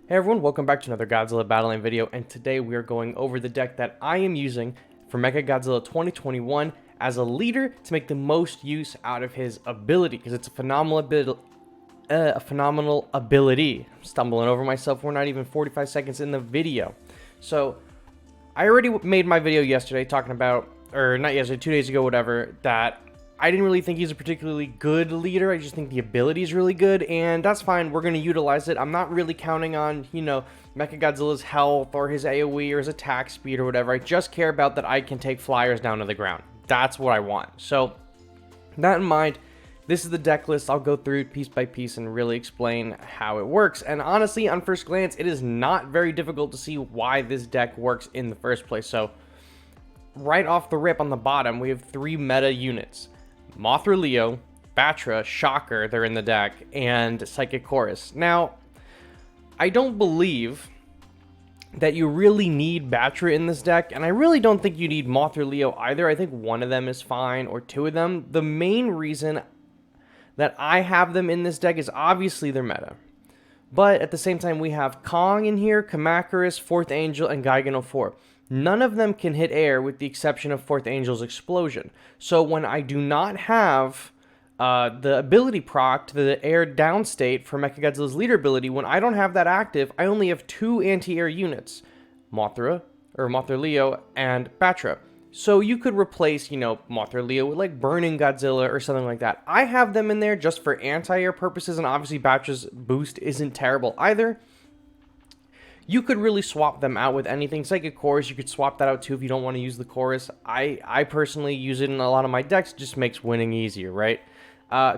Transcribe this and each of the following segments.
Hey everyone, welcome back to another Godzilla Battleline video, and today we are going over the deck that I am using for Mechagodzilla 2021 as a leader to make the most use out of his ability, because it's a phenomenal ability. I'm stumbling over myself, we're not even 45 seconds in the video. So, I already made my video yesterday talking about, or not yesterday, 2 days ago, whatever, that I didn't really think he's a particularly good leader. I just think the ability is really good, and that's fine. We're going to utilize it. I'm not really counting on, Mechagodzilla's health or his AoE or his attack speed or whatever. I just care about that I can take flyers down to the ground. That's what I want. So, that in mind, this is the deck list. I'll go through it piece by piece and really explain how it works. And honestly, on first glance, it is not very difficult to see why this deck works in the first place. So, right off the rip on the bottom, we have 3 meta units. Mothra Leo, Batra, Shocker, they're in the deck, and Psychic Chorus. Now, I don't believe that you really need Batra in this deck, and I really don't think you need Mothra Leo either. I think one of them is fine, or 2 of them. The main reason that I have them in this deck is obviously their meta. But at the same time, we have Kong in here, Kamacuras, 4th Angel, and Gigan 04. None of them can hit air with the exception of 4th Angel's Explosion. So when I do not have the ability proc to the air downstate for Mechagodzilla's leader ability, when I don't have that active, I only have 2 anti-air units. Mothra Leo, and Batra. So you could replace, Mothra Leo with like Burning Godzilla or something like that. I have them in there just for anti-air purposes, and obviously Batra's boost isn't terrible either. You could really swap them out with anything. Psychic Chorus, you could swap that out too if you don't want to use the Chorus. I personally use it in a lot of my decks. It just makes winning easier, right?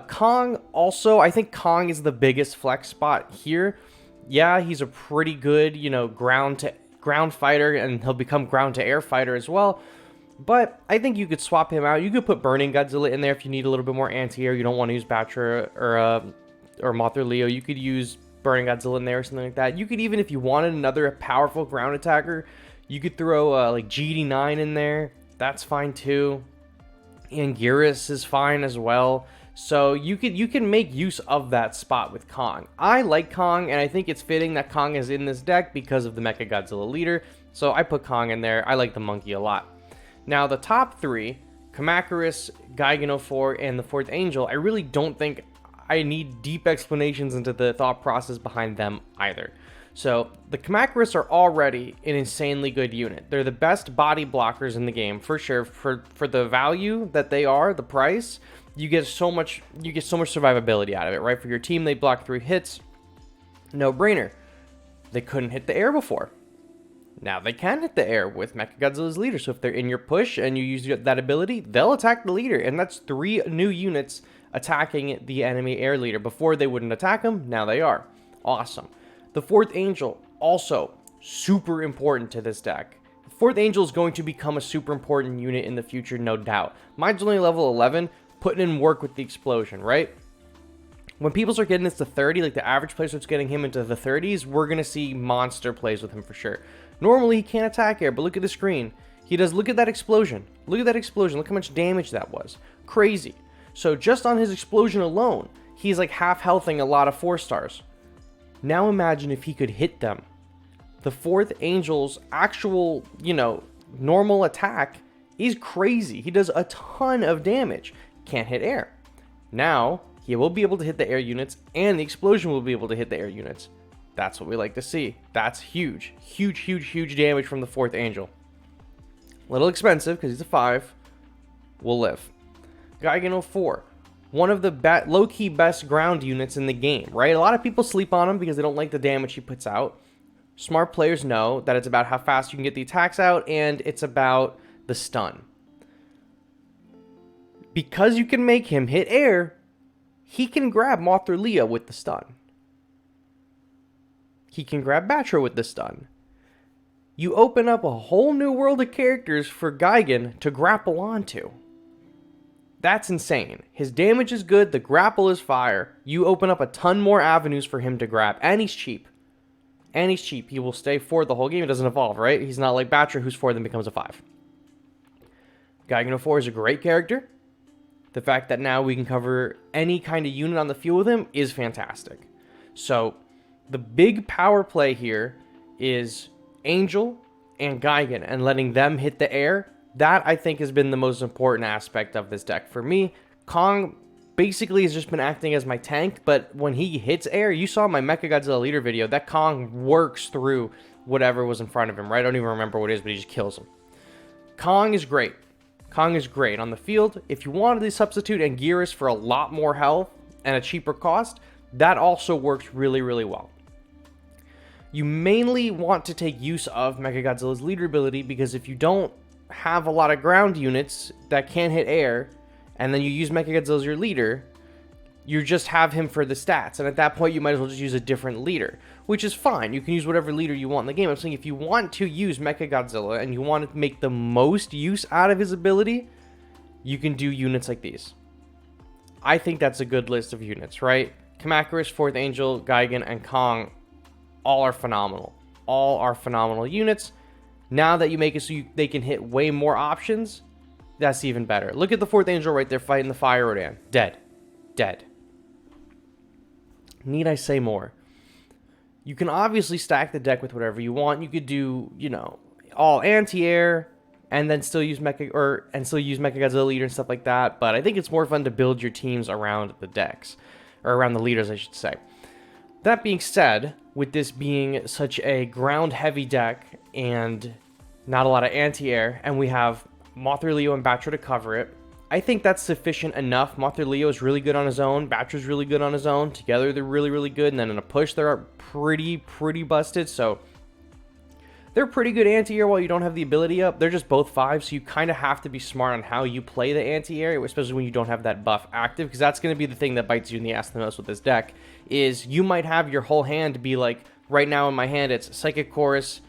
Kong also, I think Kong is the biggest flex spot here. Yeah, he's a pretty good, ground fighter, and he'll become ground to air fighter as well. But I think you could swap him out. You could put Burning Godzilla in there if you need a little bit more anti-air. You don't want to use Batra or Mothra Leo. You could use Burning Godzilla in there or something like that. You could even, if you wanted another powerful ground attacker, you could throw like GD9 in there. That's fine too. Anguirus is fine as well. So you can make use of that spot with Kong. I like Kong, and I think it's fitting that Kong is in this deck because of the Mechagodzilla leader. So I put Kong in there. I like the monkey a lot. Now the top 3, Kamacuras, Gigan 04, and the 4th Angel, I really don't think I need deep explanations into the thought process behind them either. So, the Kamacuras are already an insanely good unit. They're the best body blockers in the game, for sure. For the value that they are, the price, you get so much survivability out of it, right? For your team, they block 3 hits. No brainer. They couldn't hit the air before. Now they can hit the air with Mechagodzilla's leader. So if they're in your push and you use that ability, they'll attack the leader. And that's 3 new units attacking the enemy air leader. Before they wouldn't attack him, now they are. Awesome. The 4th Angel, also super important to this deck. The 4th Angel is going to become a super important unit in the future, no doubt. Mine's only level 11, putting in work with the explosion, right? When people start getting this to 30, like the average player starts getting him into the 30s, we're going to see monster plays with him for sure. Normally, he can't attack air, but look at the screen. He does. Look at that explosion. Look at that explosion. Look how much damage that was. Crazy. So just on his explosion alone, he's like half healthing a lot of 4 stars. Now imagine if he could hit them. The 4th Angel's actual, normal attack is crazy. He does a ton of damage. Can't hit air. Now, he will be able to hit the air units, and the explosion will be able to hit the air units. That's what we like to see. That's huge. Huge, huge, huge damage from the 4th Angel. A little expensive because he's a 5. Will live. Gigan 04. One of the low-key best ground units in the game, right? A lot of people sleep on him because they don't like the damage he puts out. Smart players know that it's about how fast you can get the attacks out, and it's about the stun. Because you can make him hit air, he can grab Mothra Leo with the stun. He can grab Batra with the stun. You open up a whole new world of characters for Gigan to grapple onto. That's insane. His damage is good, the grapple is fire. You open up a ton more avenues for him to grab, and he's cheap. He will stay 4 the whole game. It doesn't evolve, right? He's not like Batra, who's 4 then becomes a 5. Gigan 04 is a great character. The fact that now we can cover any kind of unit on the field with him is fantastic. So, The big power play here is Angel and Gigan and letting them hit the air. That, I think, has been the most important aspect of this deck for me. Kong basically has just been acting as my tank, but when he hits air, you saw my Mechagodzilla leader video, that Kong works through whatever was in front of him, right? I don't even remember what it is, but he just kills him. Kong is great. Kong is great on the field. If you wanted to substitute Anguirus for a lot more health and a cheaper cost, that also works really, really well. You mainly want to take use of Mechagodzilla's leader ability, because if you don't have a lot of ground units that can't hit air, and then you use Mechagodzilla as your leader, you just have him for the stats. And at that point, you might as well just use a different leader, which is fine. You can use whatever leader you want in the game. I'm saying if you want to use Mechagodzilla and you want to make the most use out of his ability, you can do units like these. I think that's a good list of units, right? Kamacuras, Fourth Angel, Gigan, and Kong all are phenomenal. All are phenomenal units. Now that you make it so they can hit way more options, that's even better. Look at the Fourth Angel right there fighting the Fire Rodan. Dead. Dead. Need I say more? You can obviously stack the deck with whatever you want. You could do, you know, all anti-air and then still use Mechagodzilla leader and stuff like that. But I think it's more fun to build your teams around the decks, or around the leaders, I should say. That being said, with this being such a ground-heavy deck and not a lot of anti-air, and we have Mothra, Leo, and Batra to cover it, I think that's sufficient enough. Mothra Leo is really good on his own. Batra's really good on his own. Together, they're really, really good. And then in a push, they're pretty busted. So they're pretty good anti-air while you don't have the ability up. They're just both 5, so you kind of have to be smart on how you play the anti-air, especially when you don't have that buff active, because that's going to be the thing that bites you in the ass the most with this deck, is you might have your whole hand be like, right now in my hand, it's Psychic Chorus,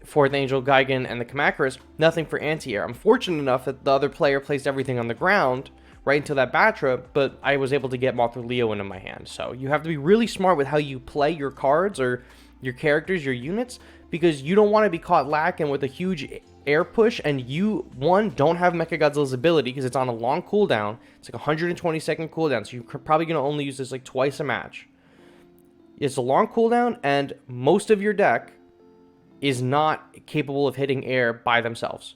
Fourth Angel, Gigan, and the Kamacuras, nothing for anti-air. I'm fortunate enough that the other player placed everything on the ground right until that Batra, but I was able to get Mothra Leo into my hand. So you have to be really smart with how you play your cards or your characters, your units, because you don't want to be caught lacking with a huge air push, and you, one, don't have Mechagodzilla's ability because it's on a long cooldown. It's like 120-second cooldown, so you're probably going to only use this like twice a match. It's a long cooldown, and most of your deck is not capable of hitting air by themselves.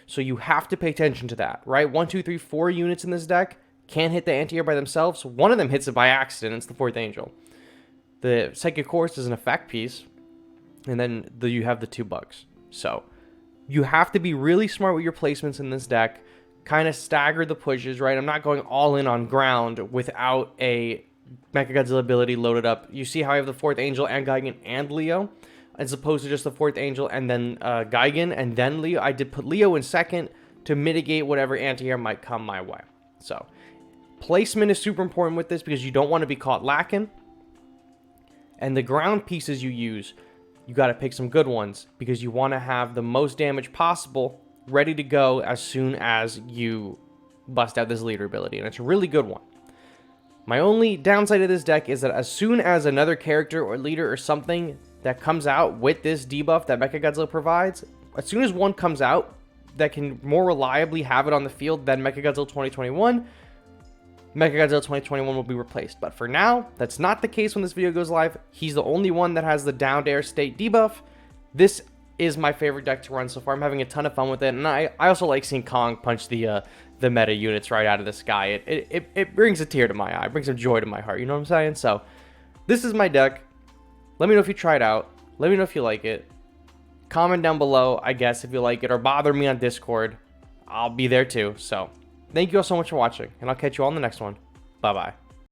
So you have to pay attention to that, right? 1, 2, 3, 4 units in this deck can't hit the anti-air by themselves. One of them hits it by accident. It's the Fourth Angel. The Psychic Chorus is an effect piece, and then you have the 2 bugs. So you have to be really smart with your placements in this deck, kind of stagger the pushes, right? I'm not going all in on ground without a Mechagodzilla ability loaded up. You see how I have the Fourth Angel and Gigan and Leo, as opposed to just the Fourth Angel and then Gigan and then Leo. I did put Leo in second to mitigate whatever anti-air might come my way. So placement is super important with this because you don't want to be caught lacking. And the ground pieces you use, you got to pick some good ones because you want to have the most damage possible ready to go as soon as you bust out this leader ability. And it's a really good one. My only downside of this deck is that as soon as another character or leader or something that comes out with this debuff that Mechagodzilla provides, as soon as one comes out that can more reliably have it on the field than Mechagodzilla 2021, Mechagodzilla 2021 will be replaced. But for now, that's not the case when this video goes live. He's the only one that has the downed air state debuff. This is my favorite deck to run so far. I'm having a ton of fun with it, and I also like seeing Kong punch the meta units right out of the sky. It brings a tear to my eye. It brings some joy to my heart, you know what I'm saying? So this is my deck. Let me know if you try it out. Let me know if you like it. Comment down below, I guess, if you like it, or bother me on Discord. I'll be there too. So thank you all so much for watching, and I'll catch you all in the next one. Bye-bye.